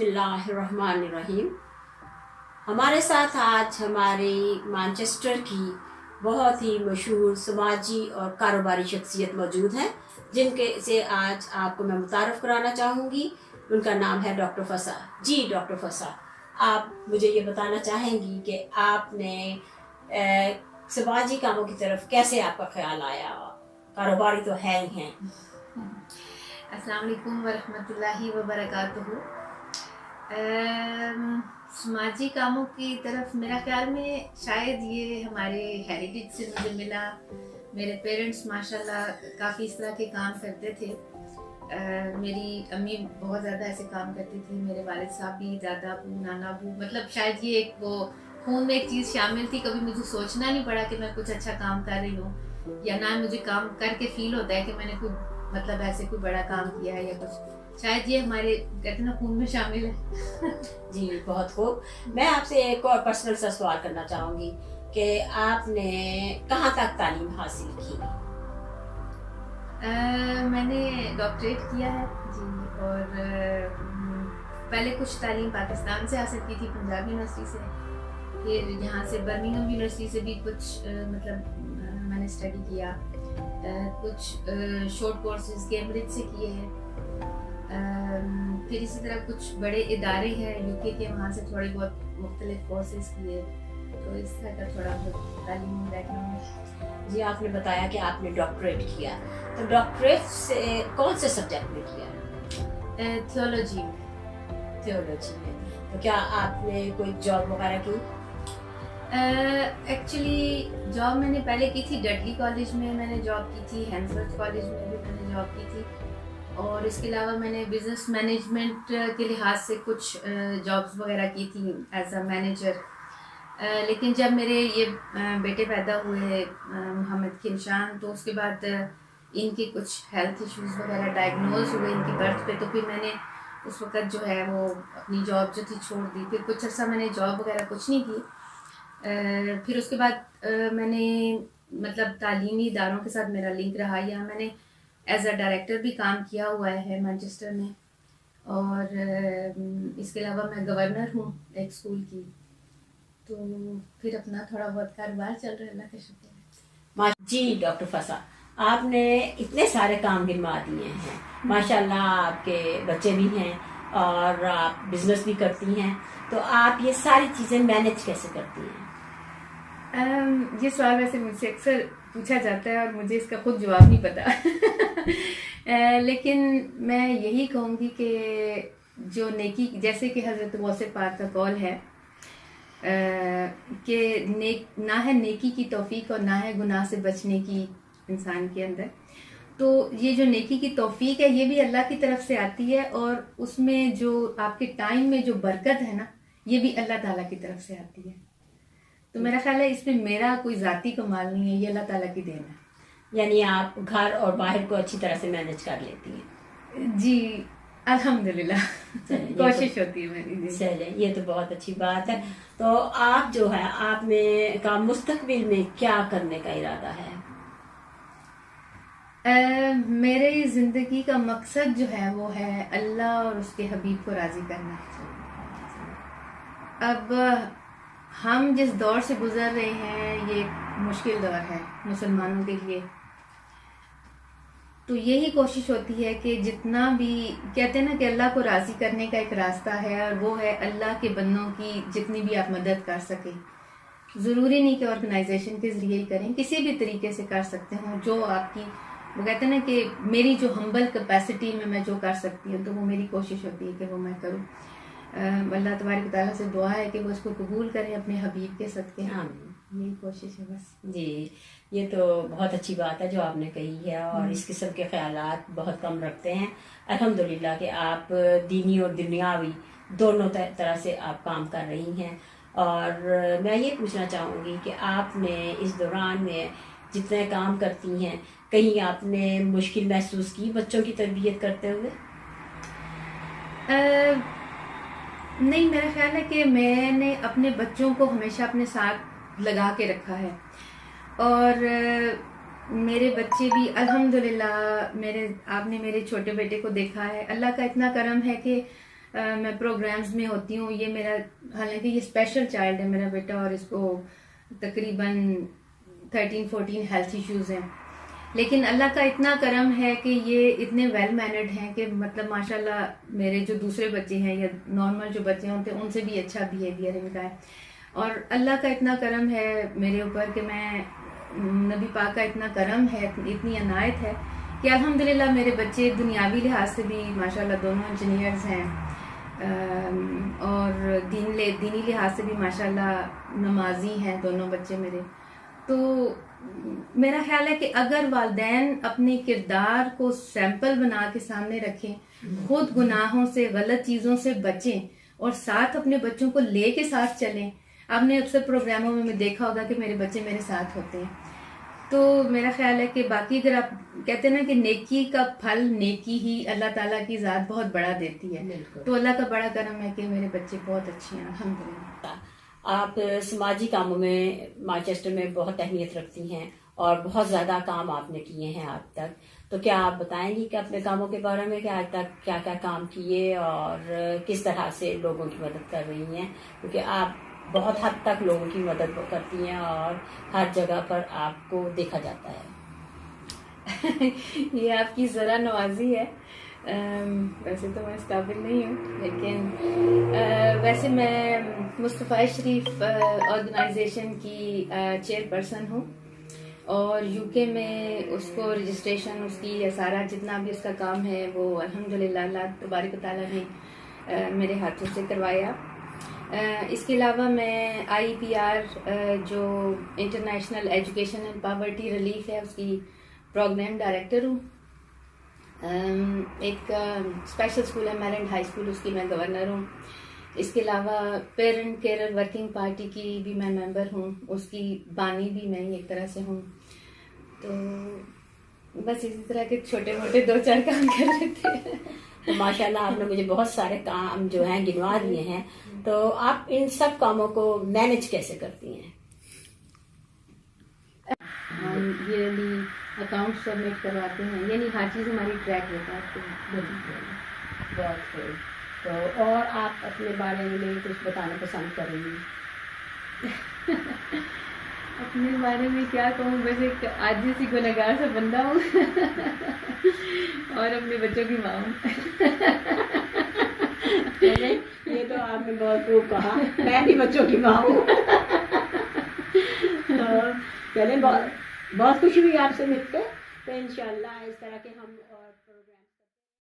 बिस्मिल्लाहिर्रहमानिर्रहीम। हमारे साथ आज हमारी मैनचेस्टर की बहुत ही मशहूर समाजी और कारोबारी शख्सियत मौजूद हैं, जिनके से आज आपको मैं मुतारफ़ कराना चाहूँगी। उनका नाम है डॉक्टर फ़सा। जी डॉक्टर फ़सा, आप मुझे ये बताना चाहेंगी कि आपने समाजी कामों की तरफ कैसे आपका ख्याल आया? कारोबारी तो है ही हैं। अस्सलाम वालेकुम वरहमतुल्लाहि वबरकातुहू। समाजी कामों की तरफ मेरा ख्याल में शायद ये हमारे हेरिटेज से मुझे मिला। मेरे पेरेंट्स माशाल्लाह काफ़ी इस तरह के काम करते थे। मेरी अम्मी बहुत ज़्यादा ऐसे काम करती थी, मेरे वालिद साहब भी, दादा अबू, नाना अबू, मतलब शायद ये एक वो खून में एक चीज़ शामिल थी। कभी मुझे सोचना नहीं पड़ा कि मैं कुछ अच्छा काम कर रही हूँ, या ना मुझे काम करके फील होता है कि मैंने कोई मतलब ऐसे कोई बड़ा काम किया है या कुछ। शायद ये हमारे कहते ना खून में शामिल है। जी बहुत खूब। मैं आपसे एक और पर्सनल सा सवाल करना चाहूँगी कि आपने कहाँ तक तालीम हासिल की? मैंने डॉक्टरेट किया है जी, और पहले कुछ तालीम पाकिस्तान से हासिल की थी, पंजाब यूनिवर्सिटी से। फिर यहाँ से बर्मिंघम यूनिवर्सिटी से भी कुछ मैंने स्टडी किया। कुछ शॉर्ट कोर्सेज कैम्ब्रिज से किए हैं। फिर इसी तरह कुछ बड़े इदारे हैं यूके के, वहाँ से थोड़े बहुत मुख्तलिफ कोर्सेज किए। तो इस तरह का थोड़ा बहुत तालीमी बैकग्राउंड। जी आपने बताया कि आपने डॉक्टरेट किया, तो डॉक्टरेट से कौन से सब्जेक्ट में किया? थियोलॉजी में। तो क्या आपने कोई जॉब वगैरह की? एक्चुअली जॉब मैंने पहले की थी डडली कॉलेज में, मैंने जॉब की थी हैंसवर्थ कॉलेज में भी मैंने जॉब की थी, और इसके अलावा मैंने बिज़नेस मैनेजमेंट के लिहाज से कुछ जॉब्स वगैरह की थी एज अ मैनेजर। लेकिन जब मेरे ये बेटे पैदा हुए मोहम्मद के निशान, तो उसके बाद इनके कुछ हेल्थ इश्यूज़ वगैरह डायग्नोज हुए इनकी बर्थ पे। तो फिर मैंने उस वक़्त जो है वो अपनी जॉब जो थी छोड़ दी। फिर कुछ अर्सा मैंने जॉब वगैरह कुछ नहीं की। फिर उसके बाद मैंने मतलब तालीमी इदारों के साथ मेरा लिंक रहा। यहाँ मैंने एज अ डायरेक्टर भी काम किया हुआ है मैनचेस्टर में, और इसके अलावा मैं गवर्नर हूँ एक स्कूल की। तो फिर अपना थोड़ा बहुत कारोबार चल रहा है, अल्लाह का शुक्र है। जी डॉक्टर फ़सा, आपने इतने सारे काम गिनवा दिए हैं, माशाल्लाह आपके बच्चे भी हैं और आप बिजनेस भी करती हैं, तो आप ये सारी चीज़ें मैनेज कैसे करती हैं? ये सवाल वैसे मुझसे अक्सर पूछा जाता है और मुझे इसका खुद जवाब नहीं पता। लेकिन मैं यही कहूँगी कि जो नेकी, जैसे कि हज़रत गौसे पाक का कौल है कि ना है नेकी की तौफीक और ना है गुनाह से बचने की इंसान के अंदर। तो ये जो नेकी की तौफीक है ये भी अल्लाह की तरफ से आती है, और उसमें जो आपके टाइम में जो बरकत है ना, ये भी अल्लाह ताला की तरफ से आती है। तो मेरा ख्याल है इसमें मेरा कोई ज़ाती कमाल नहीं है, ये अल्लाह ताला की देन है। यानी आप घर और बाहर को अच्छी तरह से मैनेज कर लेती हैं? जी अल्हम्दुलिल्लाह, कोशिश होती है मेरी। चलिए ये तो बहुत अच्छी बात है। तो आप जो है आपने का मुस्तकबिल में क्या करने का इरादा है? मेरे ज़िंदगी का मकसद जो है वो है अल्लाह और उसके हबीब को राज़ी करना। अब हम जिस दौर से गुजर रहे हैं ये मुश्किल दौर है मुसलमानों के लिए। तो यही कोशिश होती है कि जितना भी कहते हैं ना कि अल्लाह को राज़ी करने का एक रास्ता है, और वो है अल्लाह के बंदों की जितनी भी आप मदद कर सकें। ज़रूरी नहीं कि ऑर्गेनाइजेशन के ज़रिए ही करें, किसी भी तरीके से कर सकते हो जो आपकी, वो कहते हैं ना कि मेरी जो हम्बल कैपेसिटी में मैं जो कर सकती हूँ, तो वो मेरी कोशिश होती है कि वो मैं करूँ। अल्लाह तबारक तआला से दुआ है कि वो इसको कबूल करें अपने हबीब के सदके। यही कोशिश है बस। जी ये तो बहुत अच्छी बात है जो आपने कही है, और इस किस्म के ख्यालात बहुत कम रखते हैं। अल्हम्दुलिल्लाह कि आप दीनी और दुनियावी दोनों तरह से आप काम कर रही हैं। और मैं ये पूछना चाहूँगी कि आपने इस दौरान में जितने काम करती हैं, कहीं आपने मुश्किल महसूस की बच्चों की तरबियत करते हुए? नहीं, मेरा ख्याल है कि मैंने अपने बच्चों को हमेशा अपने साथ लगा के रखा है, और मेरे बच्चे भी अल्हम्दुलिल्लाह, आपने मेरे छोटे बेटे को देखा है, अल्लाह का इतना करम है कि میں پروگرامز میں ہوتی ہوں. یہ میرا حالانکہ یہ اسپیشل چائلڈ ہے میرا بیٹا, اور اس کو تقریباً 13-14 ہیلتھ ایشوز ہیں, لیکن اللہ کا اتنا کرم ہے کہ یہ اتنے ویل مینرڈ ہیں کہ مطلب ماشاء اللہ میرے جو دوسرے بچے ہیں یا نارمل جو بچے ہوتے ہیں ان سے بھی اچھا بیہیویئر ان کا ہے. اور اللہ کا اتنا کرم ہے میرے اوپر کہ میں نبی پاک کا اتنا کرم ہے, اتنی عنایت ہے کہ الحمدللہ میرے بچے دنیاوی لحاظ سے بھی ماشاءاللہ دونوں انجینئرز ہیں, اور دینی لحاظ سے بھی ماشاءاللہ نمازی ہیں دونوں بچے میرے. تو میرا خیال ہے کہ اگر والدین اپنے کردار کو سیمپل بنا کے سامنے رکھیں, خود گناہوں سے غلط چیزوں سے بچیں اور ساتھ اپنے بچوں کو لے کے ساتھ چلیں. آپ نے اکثر پروگراموں میں دیکھا ہوگا کہ میرے بچے میرے ساتھ ہوتے ہیں. تو میرا خیال ہے کہ باقی اگر آپ کہتے ہیں نا کہ نیکی کا پھل نیکی ہی اللہ تعالیٰ کی ذات بہت بڑا دیتی ہے, تو اللہ کا بڑا کرم ہے کہ میرے بچے بہت اچھے ہیں الحمدللہ. آپ سماجی کاموں میں مانچسٹر میں بہت اہمیت رکھتی ہیں اور بہت زیادہ کام آپ نے کیے ہیں آج تک, تو کیا آپ بتائیں گی کہ اپنے کاموں کے بارے میں کہ آج تک کیا کیا کام کیے اور کس طرح سے لوگوں کی مدد کر رہی ہیں, کیونکہ آپ بہت حد تک لوگوں کی مدد کرتی ہیں اور ہر جگہ پر آپ کو دیکھا جاتا ہے. یہ آپ کی ذرا نوازی ہے. ویسے تو میں اس قابل نہیں ہوں, لیکن ویسے میں مصطفیٰ شریف آرگنائزیشن کی چیئر پرسن ہوں, اور یو کے میں اس کو رجسٹریشن اس کی سارا جتنا بھی اس کا کام ہے وہ الحمدللہ اللہ تبارک و تعالیٰ نے میرے ہاتھوں سے کروایا. اس کے علاوہ میں IPR جو international education and poverty relief ہے اس کی پروگرام ڈائریکٹر ہوں. ایک اسپیشل اسکول ہے میرنٹ ہائی اسکول, اس کی میں گورنر ہوں. اس کے علاوہ پیرنٹ کیئر ورکنگ پارٹی کی بھی میں ممبر ہوں, اس کی بانی بھی میں ایک طرح سے ہوں. تو بس اسی طرح کے چھوٹے موٹے 2-4 کام کر لیتے ہیں. تو ماشاء اللہ آپ نے مجھے بہت سارے کام جو ہیں گنوا دیے ہیں, تو آپ ان سب کاموں کو مینج کیسے کرتی ہیں؟ ہم ایئرلی اکاؤنٹ سبمٹ کرواتے ہیں, یعنی ہر چیز ہماری ٹریک ہوتا ہے. بہت صحیح. تو اور آپ اپنے بارے میں کچھ بتانا پسند کریں گی؟ اپنے بارے میں کیا کہوں, بس ایک عاجز سی گنہگار سا بندہ ہوں اور اپنے بچوں کی ماں ہوں. یہ تو آپ نے بہت خوب کہا, میں بھی بچوں کی ماں ہوں. چلیں, بہت خوشی ہوئی آپ سے مل کے. تو انشاءاللہ اس طرح کے ہم اور پروگرام